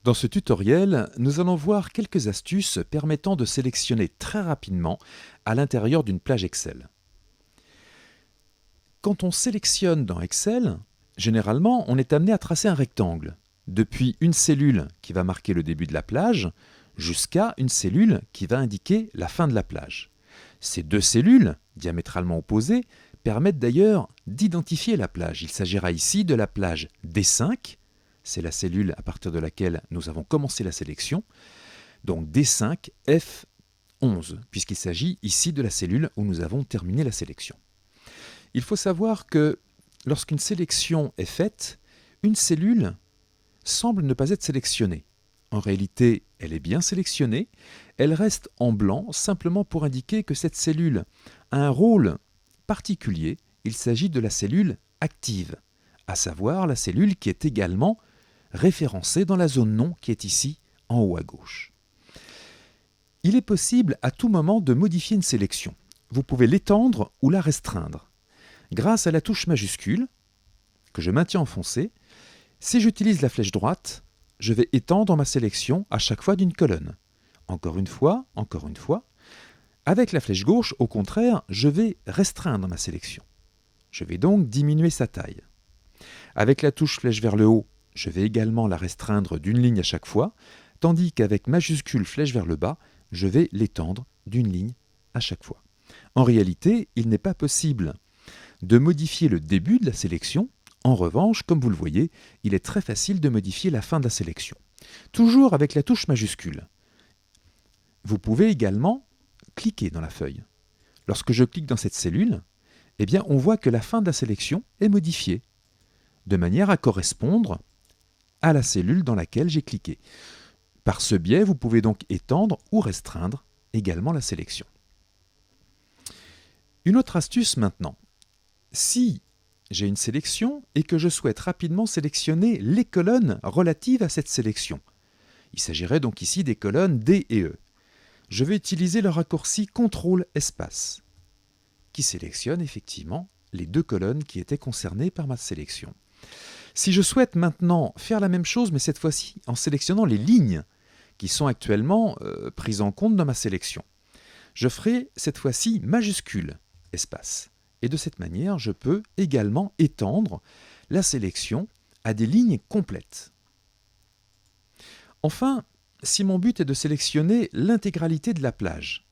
Dans ce tutoriel, nous allons voir quelques astuces permettant de sélectionner très rapidement à l'intérieur d'une plage Excel. Quand on sélectionne dans Excel, généralement, on est amené à tracer un rectangle, depuis une cellule qui va marquer le début de la plage, jusqu'à une cellule qui va indiquer la fin de la plage. Ces deux cellules, diamétralement opposées, permettent d'ailleurs d'identifier la plage. Il s'agira ici de la plage D5, c'est la cellule à partir de laquelle nous avons commencé la sélection, donc D5 F11, puisqu'il s'agit ici de la cellule où nous avons terminé la sélection. Il faut savoir que lorsqu'une sélection est faite, une cellule semble ne pas être sélectionnée. En réalité, elle est bien sélectionnée, elle reste en blanc simplement pour indiquer que cette cellule a un rôle particulier, il s'agit de la cellule active, à savoir la cellule qui est également référencée dans la zone nom qui est ici en haut à gauche. Il est possible à tout moment de modifier une sélection. Vous pouvez l'étendre ou la restreindre. Grâce à la touche majuscule, que je maintiens enfoncée, si j'utilise la flèche droite, je vais étendre ma sélection à chaque fois d'une colonne. Encore une fois. Avec la flèche gauche, au contraire, je vais restreindre ma sélection. Je vais donc diminuer sa taille. Avec la touche flèche vers le haut, je vais également la restreindre d'une ligne à chaque fois, tandis qu'avec majuscule flèche vers le bas, je vais l'étendre d'une ligne à chaque fois. En réalité, il n'est pas possible de modifier le début de la sélection. En revanche, comme vous le voyez, il est très facile de modifier la fin de la sélection. Toujours avec la touche majuscule. Vous pouvez également cliquer dans la feuille. Lorsque je clique dans cette cellule, eh bien, on voit que la fin de la sélection est modifiée, de manière à correspondre à la cellule dans laquelle j'ai cliqué. Par ce biais, vous pouvez donc étendre ou restreindre également la sélection. Une autre astuce maintenant. Si j'ai une sélection et que je souhaite rapidement sélectionner les colonnes relatives à cette sélection, il s'agirait donc ici des colonnes D et E. Je vais utiliser le raccourci CTRL espace, qui sélectionne effectivement les deux colonnes qui étaient concernées par ma sélection. Si je souhaite maintenant faire la même chose, mais cette fois-ci en sélectionnant les lignes qui sont actuellement prises en compte dans ma sélection, je ferai cette fois-ci majuscule espace. Et de cette manière, je peux également étendre la sélection à des lignes complètes. Enfin, si mon but est de sélectionner l'intégralité de la plage,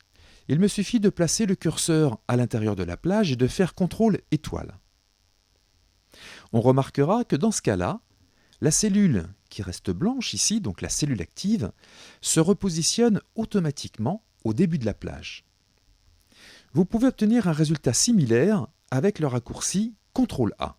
il me suffit de placer le curseur à l'intérieur de la plage et de faire CTRL étoile. On remarquera que dans ce cas-là, la cellule qui reste blanche ici, donc la cellule active, se repositionne automatiquement au début de la plage. Vous pouvez obtenir un résultat similaire avec le raccourci CTRL-A.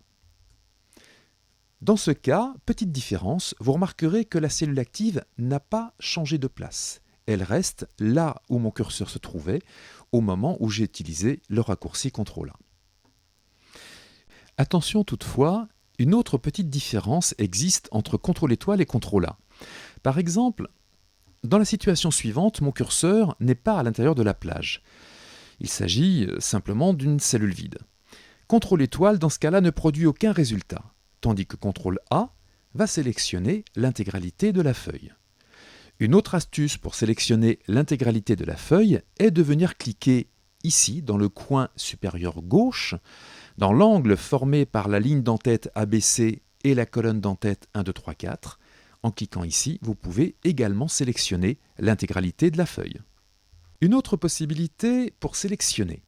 Dans ce cas, petite différence, vous remarquerez que la cellule active n'a pas changé de place. Elle reste là où mon curseur se trouvait au moment où j'ai utilisé le raccourci CTRL-A. Attention toutefois, une autre petite différence existe entre CTRL étoile et CTRL-A. Par exemple, dans la situation suivante, mon curseur n'est pas à l'intérieur de la plage. Il s'agit simplement d'une cellule vide. CTRL étoile, dans ce cas-là, ne produit aucun résultat, tandis que CTRL-A va sélectionner l'intégralité de la feuille. Une autre astuce pour sélectionner l'intégralité de la feuille est de venir cliquer ici, dans le coin supérieur gauche, dans l'angle formé par la ligne d'en-tête ABC et la colonne d'en-tête 1, 2, 3, 4. En cliquant ici, vous pouvez également sélectionner l'intégralité de la feuille. Une autre possibilité pour sélectionner.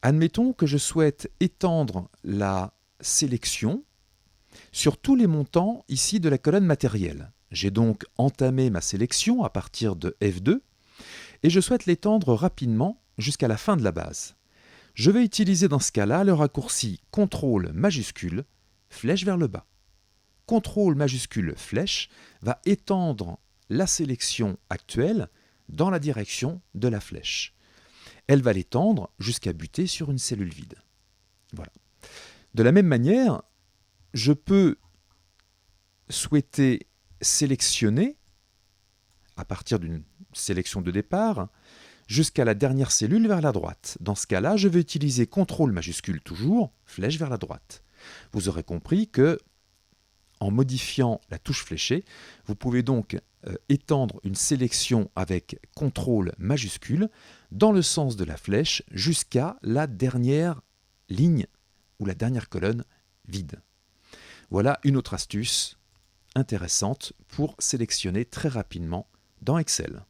Admettons que je souhaite étendre la sélection sur tous les montants ici de la colonne matériel. J'ai donc entamé ma sélection à partir de F2 et je souhaite l'étendre rapidement jusqu'à la fin de la base. Je vais utiliser dans ce cas-là le raccourci CTRL majuscule, flèche vers le bas. CTRL majuscule flèche va étendre la sélection actuelle dans la direction de la flèche. Elle va l'étendre jusqu'à buter sur une cellule vide. Voilà. De la même manière, je peux souhaiter sélectionner, à partir d'une sélection de départ, jusqu'à la dernière cellule vers la droite. Dans ce cas-là, je vais utiliser CTRL majuscule toujours, flèche vers la droite. Vous aurez compris que, En modifiant la touche fléchée, vous pouvez donc étendre une sélection avec CTRL majuscule dans le sens de la flèche jusqu'à la dernière ligne ou la dernière colonne vide. Voilà une autre astuce intéressante pour sélectionner très rapidement dans Excel.